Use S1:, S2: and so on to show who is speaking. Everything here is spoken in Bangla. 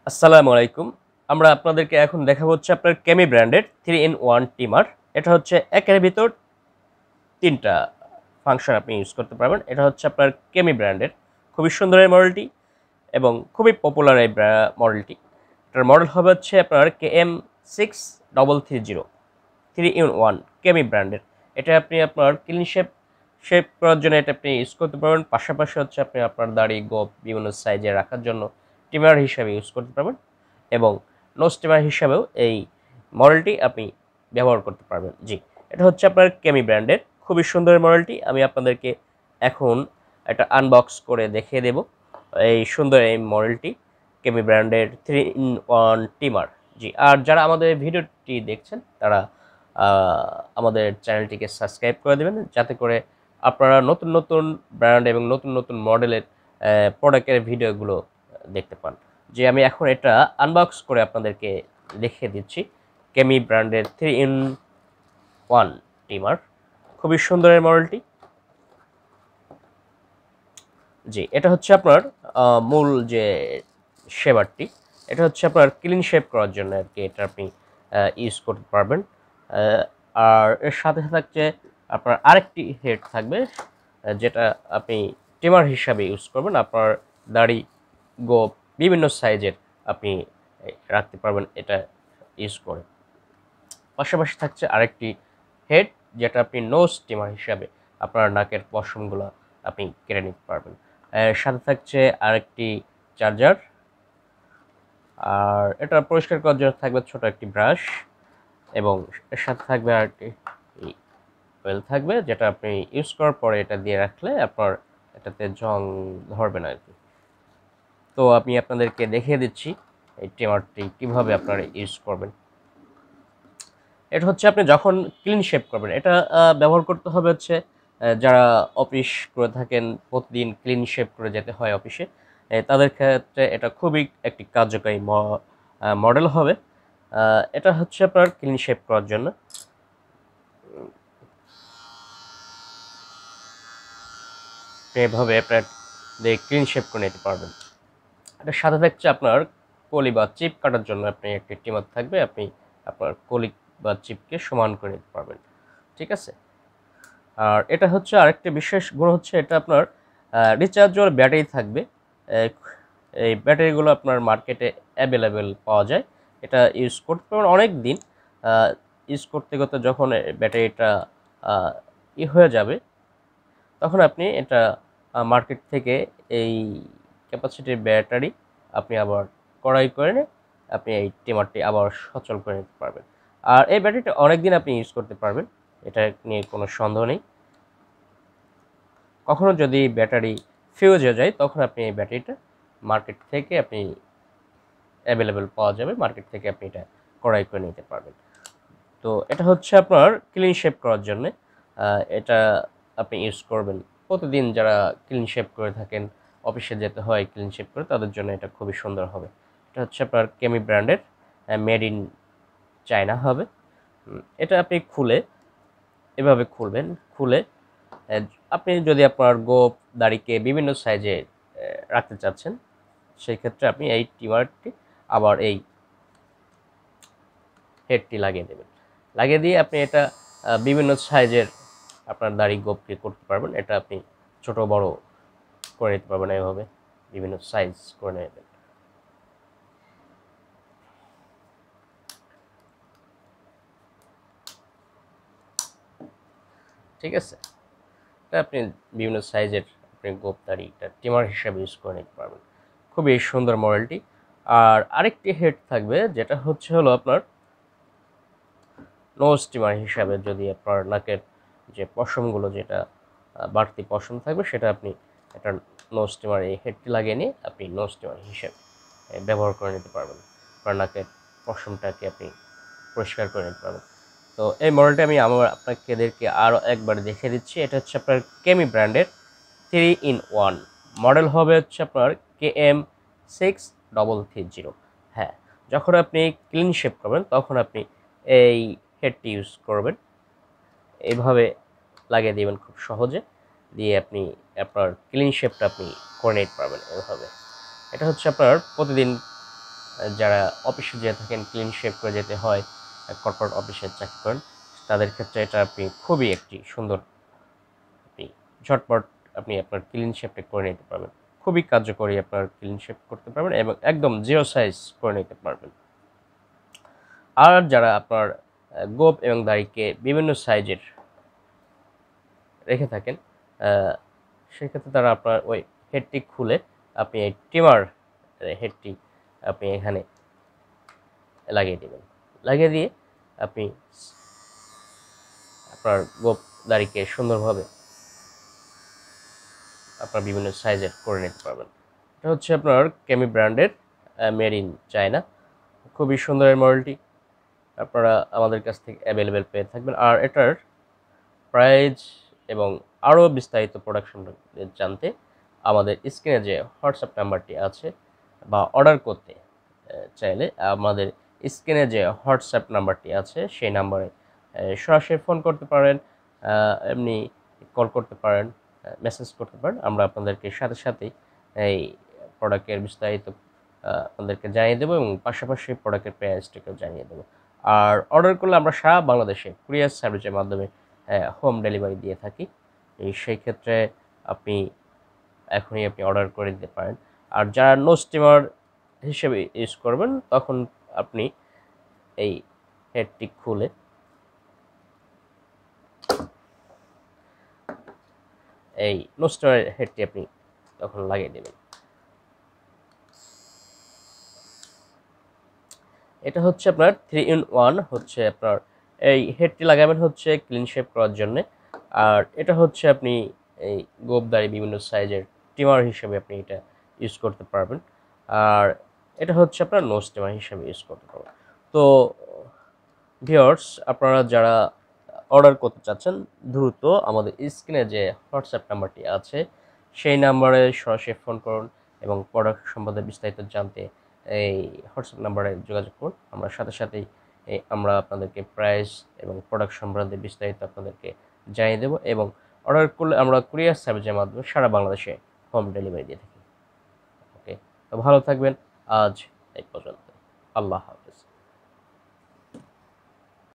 S1: আসসালামু আলাইকুম। আমরা আপনাদেরকে এখন দেখাবো হচ্ছে আপনার কেমি ব্র্যান্ডের 3 in 1 ট্রিমার। এটা হচ্ছে একের ভিতর ৩ টা ফাংশন আপনি ইউজ করতে পারবেন। এটা হচ্ছে আপনার কেমি ব্র্যান্ডের। খুবই সুন্দর এই মডেলটি এবং খুবই পপুলার এই মডেলটি। এটার মডেল হবে হচ্ছে আপনার KM6330 3 in 1 কেমি ব্র্যান্ডের। এটা আপনি আপনার ক্লিন শেপ করার জন্য এটা আপনি ইউজ করতে পারবেন। পাশাপাশি হচ্ছে আপনি আপনার দাড়ি, গোঁফ বিভিন্ন সাইজে রাখার জন্য ট্রিমার হিসাবে ইউজ করতে পারবেন এবং নোজ ট্রিমার হিসাবেও এই মডেলটি আপনি ব্যবহার করতে পারবেন। জি, এটা হচ্ছে আপনার কেমি ব্র্যান্ডের খুবই সুন্দর মডেলটি। আমি আপনাদেরকে এখন একটা আনবক্স করে দেখিয়ে দেব এই সুন্দর এই মডেলটি, কেমি ব্র্যান্ডের 3 in 1 ট্রিমার। জি, আর যারা আমাদের ভিডিওটি দেখছেন তারা আমাদের চ্যানেলটিকে সাবস্ক্রাইব করে দেবেন, যাতে করে আপনারা নতুন নতুন ব্র্যান্ড এবং নতুন নতুন মডেলের প্রোডাক্টের ভিডিওগুলো দেখতে পান। যে আমি এখন এটা আনবক্স করে আপনাদেরকে দেখিয়ে দিচ্ছি কেমি ব্র্যান্ডের 3 in 1 ট্রিমার। খুবই সুন্দর এই মডেলটি। জি, এটা হচ্ছে আপনার মূল যে শেভারটি, এটা হচ্ছে আপনার ক্লিন শেভ করার জন্য আর কি এটা আপনি ইউজ করতে পারবেন। আর এর সাথে থাকছে আপনার আরেকটি হেড থাকবে, যেটা আপনি ট্রিমার হিসাবে ইউজ করবেন। আপনার দাড়ি, গোঁফ বিভিন্ন সাইজের আপনি রাখতে পারবেন এটা ইউজ করে। পাশাপাশি থাকছে আরেকটি হেড, যেটা আপনি নোজ ট্রিমার হিসাবে আপনার নাকের পশমগুলো আপনি কেটে নিতে পারবেন। সাথে থাকছে আরেকটি চার্জার, আর এটা পরিষ্কার করার জন্য থাকবে ছোট একটি ব্রাশ, এবং এর সাথে থাকবে আরেকটি অয়েল থাকবে, যেটা আপনি ইউজ করার পরে এটা দিয়ে রাখলে আপনার এটাতে জং ধরবে না আর কি। তো আমি আপনাদেরকে দেখিয়ে দিচ্ছি এই ট্রিমারটি কীভাবে আপনারা ইউজ করবেন। এটা হচ্ছে আপনি যখন ক্লিন শেভ করবেন, এটা ব্যবহার করতে হবে হচ্ছে যারা অফিস করে থাকেন, প্রতিদিন ক্লিন শেভ করে যেতে হয় অফিসে, তাদের ক্ষেত্রে এটা খুবই একটি কার্যকরী মডেল হবে। এটা হচ্ছে আপনার ক্লিন শেভ করার জন্য। এভাবে আপনার ক্লিন শেভ করে নিতে পারবেন। এটার সাথে থাকছে আপনার কলি বা চিপ কাটার জন্য আপনি একটি ট্রিমার থাকবে, আপনি আপনার কলি বা চিপকে সমান করে নিতে পারবেন। ঠিক আছে। আর এটা হচ্ছে আরেকটি বিশেষ গুণ হচ্ছে এটা আপনার রিচার্জেবল ব্যাটারি থাকবে। এই ব্যাটারিগুলো আপনার মার্কেটে অ্যাভেলেবেল পাওয়া যায়। এটা ইউজ করতে পারবেন অনেক দিন। ইউজ করতে করতে যখন ব্যাটারিটা হয়ে যাবে, তখন আপনি এটা মার্কেট থেকে এই ক্যাপাসিটির ব্যাটারি আপনি আবার ক্রয় করে নিয়ে আপনি এই ট্রিমারটি আবার সচল করে নিতে পারবেন। আর এই ব্যাটারিটা অনেক দিন আপনি ইউজ করতে পারবেন, এটা নিয়ে কোনো সন্দেহ নেই। কখনো যদি ব্যাটারি ফিউজ হয়ে যায়, তখন আপনি এই ব্যাটারিটা মার্কেট থেকে আপনি অ্যাভেলেবেল পাওয়া যাবে, মার্কেট থেকে আপনি এটা ক্রয় করে নিতে পারবেন। তো এটা হচ্ছে আপনার ক্লিন শেভ করার জন্য এটা আপনি ইউজ করবেন। প্রতিদিন যারা ক্লিন শেভ করে থাকেন, অফিসে যেতে হয় ক্লিন শেভ করে, তাদের জন্য এটা খুবই সুন্দর হবে। এটা হচ্ছে আপনার কেমি ব্র্যান্ডের, মেড ইন চায়না হবে। এটা আপনি এভাবে খুলবেন। খুলে আপনি যদি আপনার গোঁফ, দাড়িকে বিভিন্ন সাইজে রাখতে চাচ্ছেন, সেই ক্ষেত্রে আপনি এই ট্রিমারটি আবার এই হেডটি লাগিয়ে দেবেন। লাগিয়ে দিয়ে আপনি এটা বিভিন্ন সাইজের আপনার দাড়ি, গোঁফকে করতে পারবেন। এটা আপনি ছোট বড় করে নিতে পারবেন, এভাবে বিভিন্ন সাইজ করে নেবেন। ঠিক আছে। এটা আপনি বিভিন্ন সাইজের আপনি গোঁফ, দাড়ি এটা ট্রিমার হিসাবে ইউজ করে নিতে পারবেন। খুবই সুন্দর মডেলটি। আর আরেকটি হেড থাকবে, যেটা হলো আপনার নোজ ট্রিমার হিসাবে। যদি আপনার নাকের যে পশমগুলো, যেটা বাড়তি পশম থাকবে, সেটা আপনি একটা নোজ ট্রিমার এই হেডটি লাগিয়ে নিয়ে আপনি নোজ ট্রিমার হিসেবে ব্যবহার করে নিতে পারবেন। আপনার নাকের পশমটাকে আপনি পরিষ্কার করে নিতে পারবেন। তো এই মডেলটা আমি আপনাদেরকে আরও একবার দেখিয়ে দিচ্ছি। এটা হচ্ছে আপনার কেমি ব্র্যান্ডের 3 in 1 মডেল হবে হচ্ছে আপনার KM6330। হ্যাঁ, যখন আপনি ক্লিন শেভ করবেন, তখন আপনি এই হেডটি ইউজ করবেন। এইভাবে লাগিয়ে দিবেন খুব সহজে, দিয়ে আপনি আপনার ক্লিন শেভটা আপনি করে নিতে পারবেন এভাবে। এটা হচ্ছে আপনার প্রতিদিন যারা অফিসে যেয়ে থাকেন, ক্লিন শেভ করে যেতে হয়, কর্পোরেট অফিসে চাকরি করেন, তাদের ক্ষেত্রে এটা আপনি খুবই একটি সুন্দর, আপনি ঝটপট আপনি আপনার ক্লিন শেভটা করে নিতে পারবেন। খুবই কার্যকরী, আপনার ক্লিন শেভ করতে পারবেন এবং একদম জিরো সাইজ করে নিতে পারবেন। আর যারা আপনার গোঁফ এবং দাড়িকে বিভিন্ন সাইজের রেখে থাকেন, সেক্ষেত্রে তারা আপনার ওই হেডটি খুলে আপনি এই ট্রিমার হেডটি আপনি এখানে লাগিয়ে দেবেন। লাগিয়ে দিয়ে আপনি আপনার গোঁফ দাড়িকে সুন্দরভাবে আপনার বিভিন্ন সাইজের করে নিতে পারবেন। এটা হচ্ছে আপনার কেমি ব্র্যান্ডের মেড ইন চায়না, খুবই সুন্দর এই মডেলটি, আপনারা আমাদের কাছ থেকে অ্যাভেলেবেল পেয়ে থাকবেন। আর এটার প্রাইস এবং আরও বিস্তারিত প্রোডাকশন জানতে আমাদের স্ক্রিনে যে হোয়াটসঅ্যাপ নাম্বারটি আছে বা অর্ডার করতে চাইলে আমাদের স্ক্রিনে যে হোয়াটসঅ্যাপ নাম্বারটি আছে সেই নাম্বারে সরাসরি ফোন করতে পারেন, এমনি কল করতে পারেন, মেসেজ করতে পারেন। আমরা আপনাদেরকে সাথে সাথেই এই প্রোডাক্টের বিস্তারিত আপনাদেরকে জানিয়ে দেবো এবং পাশাপাশি প্রোডাক্টের প্রাইসটাকেও জানিয়ে দেবো। আর অর্ডার করলে আমরা সারা বাংলাদেশে কুরিয়ার সার্ভিসের মাধ্যমে হোম ডেলিভারি দিয়ে থাকি। সেই ক্ষেত্রে আপনি এখনই আপনি অর্ডার করে দিতে পারেন। আর যারা নো স্টিমার হিসেবে ইউজ করবেন, তখন আপনি এই হেডটি খুলে এই নো স্টিমার হেডটি আপনি তখন লাগিয়ে দেবেন। এটা হচ্ছে আপনার 3-in-1, হচ্ছে আপনার এই হেডটি লাগাবেন হচ্ছে ক্লিন শেভ করার জন্যে। আর এটা হচ্ছে আপনি এই গোঁফ দাড়ি বিভিন্ন সাইজের ট্রিমার হিসেবে আপনি এটা ইউজ করতে পারবেন। আর এটা হচ্ছে আপনার নো স্টিমার হিসেবে ইউজ করতে পারবেন। তো ভিউয়ার্স, আপনারা যারা অর্ডার করতে চাচ্ছেন, দ্রুত আমাদের স্ক্রিনে যে হোয়াটসঅ্যাপ নাম্বারটি আছে সেই নাম্বারে সরাসরি ফোন করুন এবং প্রোডাক্ট সম্বন্ধে বিস্তারিত জানতে এই হোয়াটসঅ্যাপ নাম্বারে যোগাযোগ করুন। আমরা সাথে সাথেই আমরা আপনাদেরকে প্রাইস এবং প্রোডাক্ট সম্বন্ধে বিস্তারিত আপনাদেরকে জানিয়ে দেবো এবং অর্ডার করলে আমরা কুরিয়ার সার্ভিসের মাধ্যমে সারা বাংলাদেশে হোম ডেলিভারি দিয়ে থাকি। ওকে, তো ভালো থাকবেন। আজ এই পর্যন্ত। আল্লাহ হাফেজ।